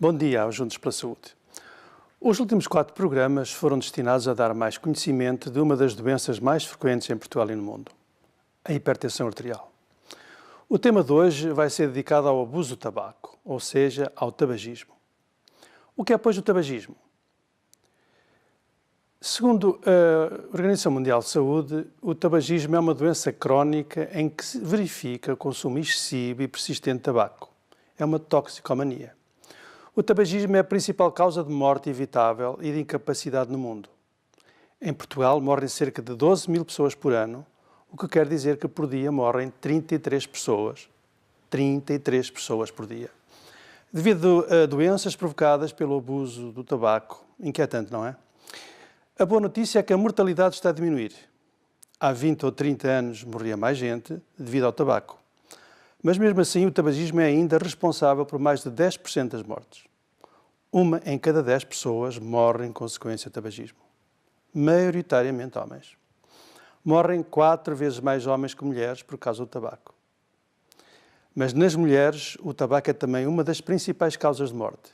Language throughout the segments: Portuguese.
Bom dia aos Juntos pela Saúde. Os últimos 4 programas foram destinados a dar mais conhecimento de uma das doenças mais frequentes em Portugal e no mundo, a hipertensão arterial. O tema de hoje vai ser dedicado ao abuso do tabaco, ou seja, ao tabagismo. O que é, pois, o tabagismo? Segundo a Organização Mundial de Saúde, o tabagismo é uma doença crónica em que se verifica o consumo excessivo e persistente de tabaco. É uma toxicomania. O tabagismo é a principal causa de morte evitável e de incapacidade no mundo. Em Portugal morrem cerca de 12 mil pessoas por ano, o que quer dizer que por dia morrem 33 pessoas. 33 pessoas por dia. Devido a doenças provocadas pelo abuso do tabaco. Inquietante, não é? A boa notícia é que a mortalidade está a diminuir. Há 20 ou 30 anos morria mais gente devido ao tabaco. Mas mesmo assim o tabagismo é ainda responsável por mais de 10% das mortes. 1 em cada 10 pessoas morre em consequência do tabagismo. Maioritariamente homens. Morrem 4 vezes mais homens que mulheres por causa do tabaco. Mas nas mulheres o tabaco é também uma das principais causas de morte.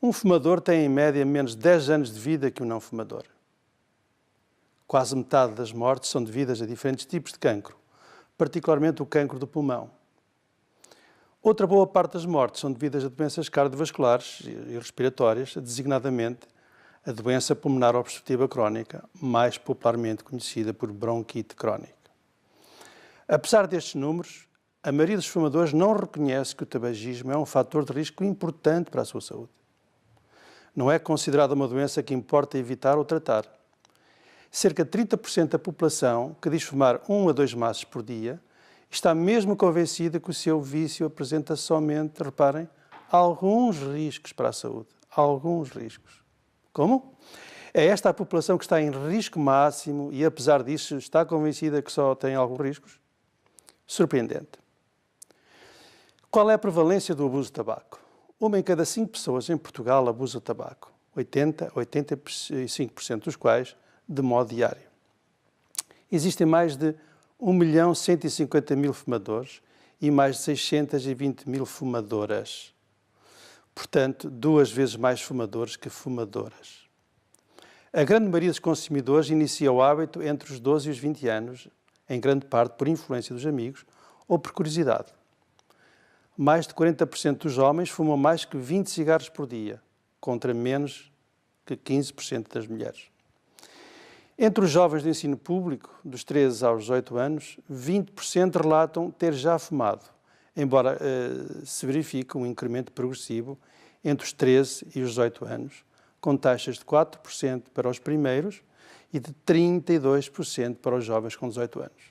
Um fumador tem em média menos de 10 anos de vida que um não fumador. Quase metade das mortes são devidas a diferentes tipos de cancro, particularmente o cancro do pulmão. Outra boa parte das mortes são devidas a doenças cardiovasculares e respiratórias, designadamente a doença pulmonar obstrutiva crónica, mais popularmente conhecida por bronquite crónica. Apesar destes números, a maioria dos fumadores não reconhece que o tabagismo é um fator de risco importante para a sua saúde. Não é considerada uma doença que importa evitar ou tratar. Cerca de 30% da população que diz fumar 1 a 2 maços por dia está mesmo convencida que o seu vício apresenta somente, reparem, alguns riscos para a saúde. Alguns riscos. Como? É esta a população que está em risco máximo e, apesar disso, está convencida que só tem alguns riscos? Surpreendente. Qual é a prevalência do abuso de tabaco? 1 em cada 5 pessoas em Portugal abusa de tabaco. 85% dos quais de modo diário. Existem mais de 1.150.000 fumadores e mais de 620.000 fumadoras. Portanto, 2 vezes mais fumadores que fumadoras. A grande maioria dos consumidores inicia o hábito entre os 12 e os 20 anos, em grande parte por influência dos amigos ou por curiosidade. Mais de 40% dos homens fumam mais que 20 cigarros por dia, contra menos que 15% das mulheres. Entre os jovens do ensino público, dos 13 aos 18 anos, 20% relatam ter já fumado, embora se verifique um incremento progressivo entre os 13 e os 18 anos, com taxas de 4% para os primeiros e de 32% para os jovens com 18 anos.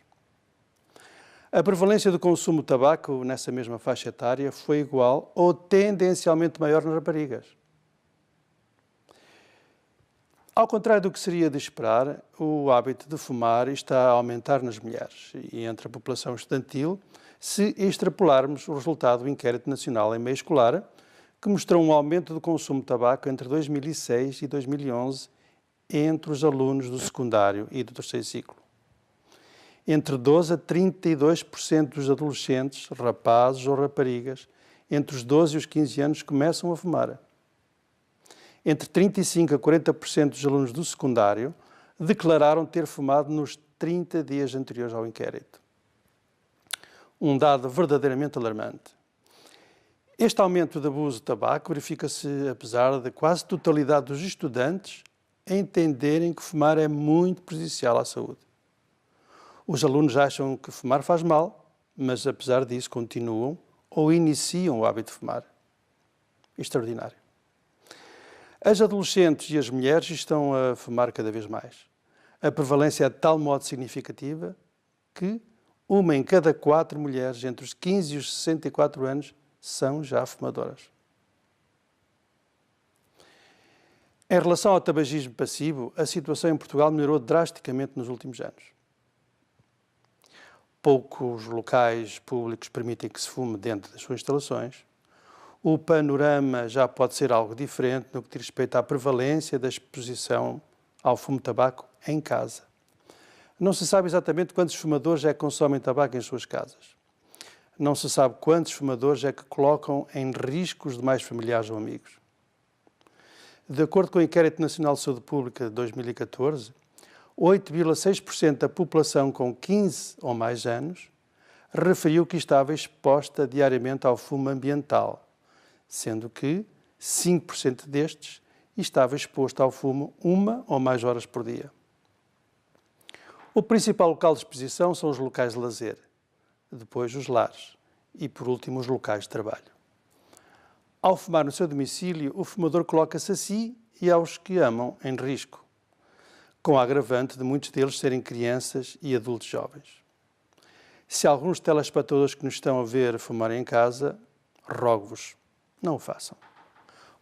A prevalência do consumo de tabaco nessa mesma faixa etária foi igual ou tendencialmente maior nas raparigas. Ao contrário do que seria de esperar, o hábito de fumar está a aumentar nas mulheres e entre a população estudantil, se extrapolarmos o resultado do Inquérito Nacional em Meio Escolar, que mostrou um aumento do consumo de tabaco entre 2006 e 2011 entre os alunos do secundário e do terceiro ciclo. Entre 12% a 32% dos adolescentes, rapazes ou raparigas, entre os 12 e os 15 anos começam a fumar. Entre 35% a 40% dos alunos do secundário declararam ter fumado nos 30 dias anteriores ao inquérito. Um dado verdadeiramente alarmante. Este aumento de abuso de tabaco verifica-se apesar de quase a totalidade dos estudantes entenderem que fumar é muito prejudicial à saúde. Os alunos acham que fumar faz mal, mas apesar disso continuam ou iniciam o hábito de fumar. Extraordinário. As adolescentes e as mulheres estão a fumar cada vez mais. A prevalência é de tal modo significativa que 1 em cada 4 mulheres entre os 15 e os 64 anos são já fumadoras. Em relação ao tabagismo passivo, a situação em Portugal melhorou drasticamente nos últimos anos. Poucos locais públicos permitem que se fume dentro das suas instalações. O panorama já pode ser algo diferente no que diz respeito à prevalência da exposição ao fumo de tabaco em casa. Não se sabe exatamente quantos fumadores consomem tabaco em suas casas. Não se sabe quantos fumadores é que colocam em risco os demais familiares ou amigos. De acordo com o Inquérito Nacional de Saúde Pública de 2014, 8,6% da população com 15 ou mais anos referiu que estava exposta diariamente ao fumo ambiental, sendo que 5% destes estava exposto ao fumo 1 ou mais horas por dia. O principal local de exposição são os locais de lazer, depois os lares e, por último, os locais de trabalho. Ao fumar no seu domicílio, o fumador coloca-se a si e aos que amam em risco, com a agravante de muitos deles serem crianças e adultos jovens. Se alguns telespectadores que nos estão a ver fumarem em casa, rogo-vos, não o façam.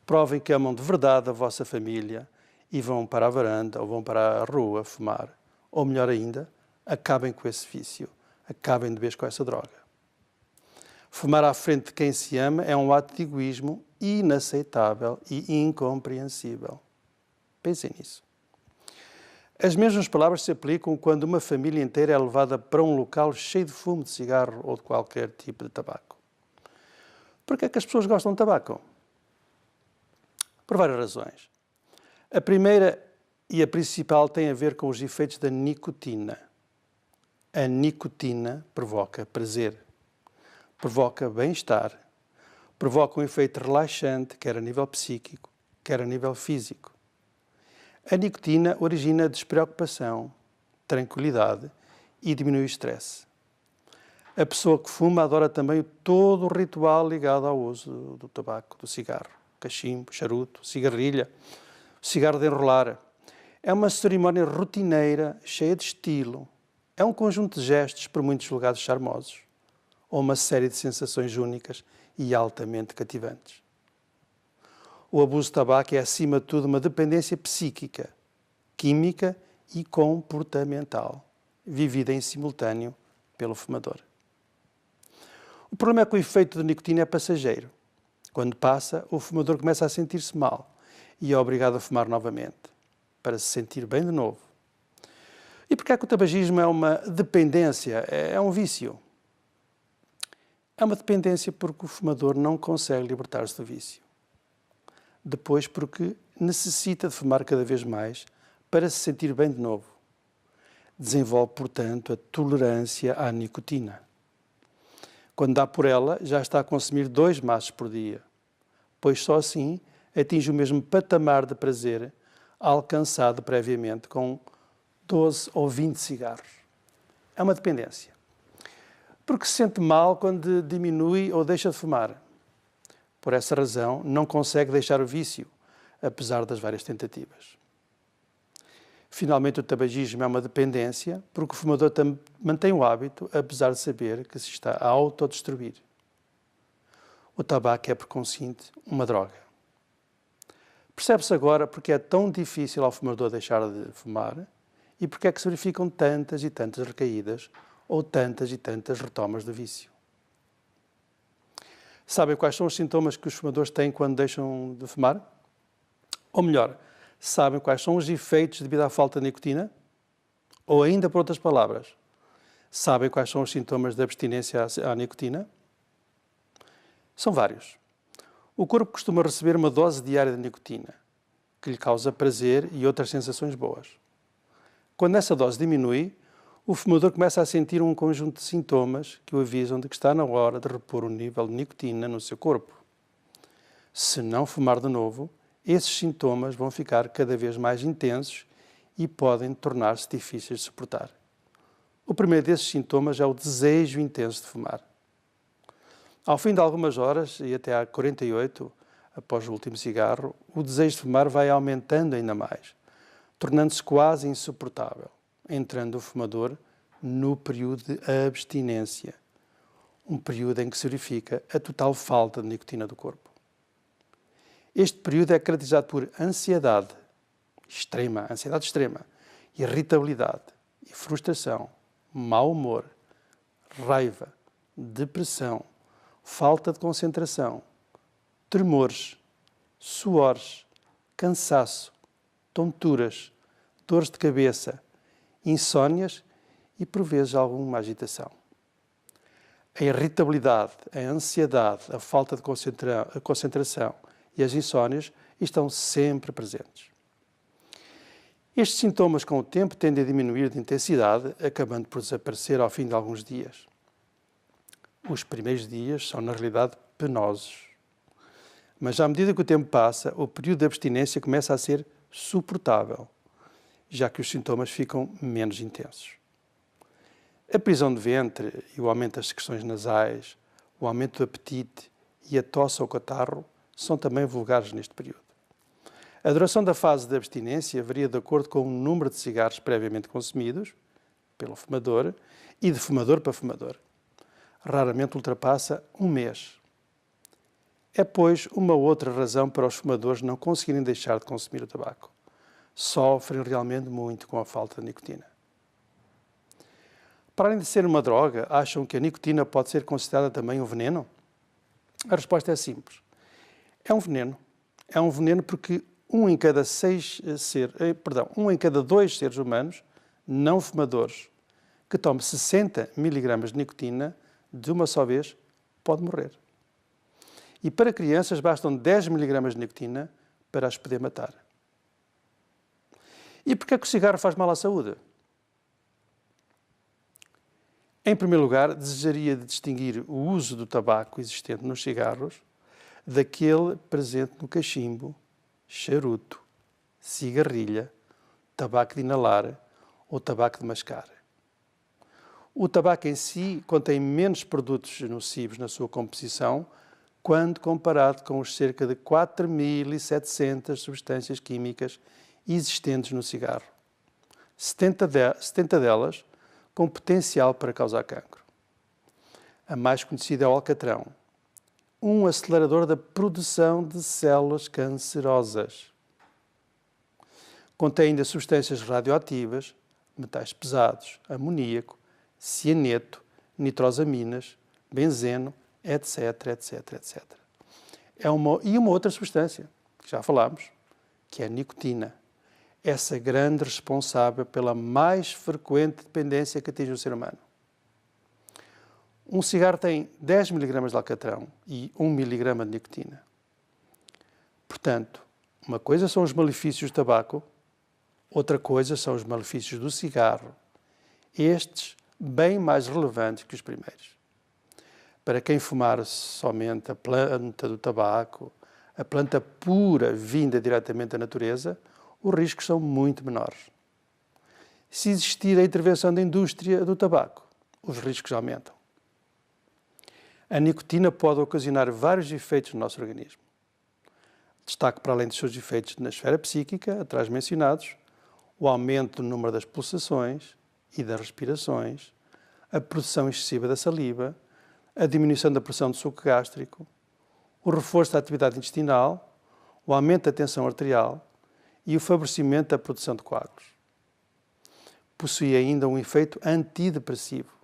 Provem que amam de verdade a vossa família e vão para a varanda ou vão para a rua fumar. Ou melhor ainda, acabem com esse vício, acabem de vez com essa droga. Fumar à frente de quem se ama é um ato de egoísmo inaceitável e incompreensível. Pensem nisso. As mesmas palavras se aplicam quando uma família inteira é levada para um local cheio de fumo de cigarro ou de qualquer tipo de tabaco. Por que é que as pessoas gostam de tabaco? Por várias razões. A primeira e a principal tem a ver com os efeitos da nicotina. A nicotina provoca prazer, provoca bem-estar, provoca um efeito relaxante, quer a nível psíquico, quer a nível físico. A nicotina origina despreocupação, tranquilidade e diminui o stress. A pessoa que fuma adora também todo o ritual ligado ao uso do tabaco, do cigarro, cachimbo, charuto, cigarrilha, cigarro de enrolar. É uma cerimónia rotineira, cheia de estilo. É um conjunto de gestos, por muitos julgados charmosos, ou uma série de sensações únicas e altamente cativantes. O abuso de tabaco é, acima de tudo, uma dependência psíquica, química e comportamental, vivida em simultâneo pelo fumador. O problema é que o efeito de nicotina é passageiro. Quando passa, o fumador começa a sentir-se mal e é obrigado a fumar novamente, para se sentir bem de novo. E porquê é que o tabagismo é uma dependência, é um vício? É uma dependência porque o fumador não consegue libertar-se do vício. Depois porque necessita de fumar cada vez mais para se sentir bem de novo. Desenvolve, portanto, a tolerância à nicotina. Quando dá por ela, já está a consumir 2 maços por dia, pois só assim atinge o mesmo patamar de prazer alcançado previamente com 12 ou 20 cigarros. É uma dependência. Porque se sente mal quando diminui ou deixa de fumar. Por essa razão, não consegue deixar o vício, apesar das várias tentativas. Finalmente, o tabagismo é uma dependência porque o fumador mantém o hábito, apesar de saber que se está a autodestruir. O tabaco é, por conseguinte, uma droga. Percebe-se agora porque é tão difícil ao fumador deixar de fumar e porque é que se verificam tantas e tantas recaídas ou tantas e tantas retomas do vício. Sabem quais são os sintomas que os fumadores têm quando deixam de fumar? Ou melhor, sabem quais são os efeitos devido à falta de nicotina? Ou ainda, por outras palavras, sabem quais são os sintomas da abstinência à nicotina? São vários. O corpo costuma receber uma dose diária de nicotina, que lhe causa prazer e outras sensações boas. Quando essa dose diminui, o fumador começa a sentir um conjunto de sintomas que o avisam de que está na hora de repor o nível de nicotina no seu corpo. Se não fumar de novo, esses sintomas vão ficar cada vez mais intensos e podem tornar-se difíceis de suportar. O primeiro desses sintomas é o desejo intenso de fumar. Ao fim de algumas horas, e até há 48, após o último cigarro, o desejo de fumar vai aumentando ainda mais, tornando-se quase insuportável, entrando o fumador no período de abstinência, um período em que se verifica a total falta de nicotina do corpo. Este período é caracterizado por ansiedade extrema, irritabilidade e frustração, mau humor, raiva, depressão, falta de concentração, tremores, suores, cansaço, tonturas, dores de cabeça, insónias e, por vezes, alguma agitação. A irritabilidade, a ansiedade, a falta de concentração e as insónias estão sempre presentes. Estes sintomas, com o tempo, tendem a diminuir de intensidade, acabando por desaparecer ao fim de alguns dias. Os primeiros dias são, na realidade, penosos. Mas, à medida que o tempo passa, o período de abstinência começa a ser suportável, já que os sintomas ficam menos intensos. A prisão de ventre e o aumento das secreções nasais, o aumento do apetite e a tosse ou catarro são também vulgares neste período. A duração da fase de abstinência varia de acordo com o número de cigarros previamente consumidos pelo fumador e de fumador para fumador. Raramente ultrapassa um mês. É, pois, uma outra razão para os fumadores não conseguirem deixar de consumir o tabaco. Sofrem realmente muito com a falta de nicotina. Para além de ser uma droga, acham que a nicotina pode ser considerada também um veneno? A resposta é simples. É um veneno. É um veneno porque um em cada dois seres humanos não fumadores que tome 60 mg de nicotina de uma só vez pode morrer. E para crianças bastam 10 mg de nicotina para as poder matar. E porquê é que o cigarro faz mal à saúde? Em primeiro lugar, desejaria distinguir o uso do tabaco existente nos cigarros daquele presente no cachimbo, charuto, cigarrilha, tabaco de inalar ou tabaco de mascar. O tabaco em si contém menos produtos nocivos na sua composição quando comparado com os cerca de 4.700 substâncias químicas existentes no cigarro. 70 delas com potencial para causar cancro. A mais conhecida é o alcatrão, um acelerador da produção de células cancerosas. Contém ainda substâncias radioativas, metais pesados, amoníaco, cianeto, nitrosaminas, benzeno, etc, etc, etc. E uma outra substância, que já falámos, que é a nicotina. Essa grande responsável pela mais frequente dependência que atinge o ser humano. Um cigarro tem 10 mg de alcatrão e 1 mg de nicotina. Portanto, uma coisa são os malefícios do tabaco, outra coisa são os malefícios do cigarro. Estes bem mais relevantes que os primeiros. Para quem fumar somente a planta do tabaco, a planta pura vinda diretamente da natureza, os riscos são muito menores. Se existir a intervenção da indústria do tabaco, os riscos aumentam. A nicotina pode ocasionar vários efeitos no nosso organismo. Destaco, para além dos seus efeitos na esfera psíquica, atrás mencionados, o aumento do número das pulsações e das respirações, a produção excessiva da saliva, a diminuição da pressão do suco gástrico, o reforço da atividade intestinal, o aumento da tensão arterial e o favorecimento da produção de coágulos. Possui ainda um efeito antidepressivo.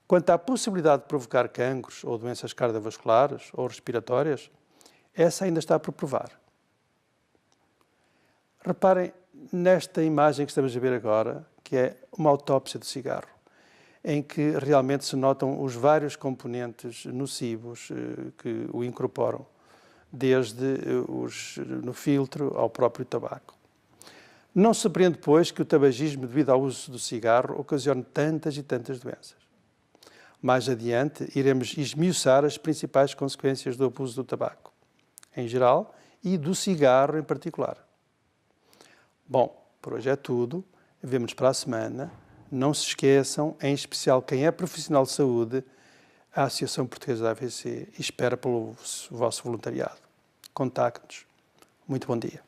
Quanto à possibilidade de provocar cancros ou doenças cardiovasculares ou respiratórias, essa ainda está por provar. Reparem nesta imagem que estamos a ver agora, que é uma autópsia do cigarro, em que realmente se notam os vários componentes nocivos que o incorporam, desde no filtro ao próprio tabaco. Não se surpreende, pois, que o tabagismo, devido ao uso do cigarro, ocasione tantas e tantas doenças. Mais adiante, iremos esmiuçar as principais consequências do abuso do tabaco, em geral, e do cigarro em particular. Bom, por hoje é tudo. Vemo-nos para a semana. Não se esqueçam, em especial quem é profissional de saúde, a Associação Portuguesa da AVC espera pelo vosso voluntariado. Contacte-nos. Muito bom dia.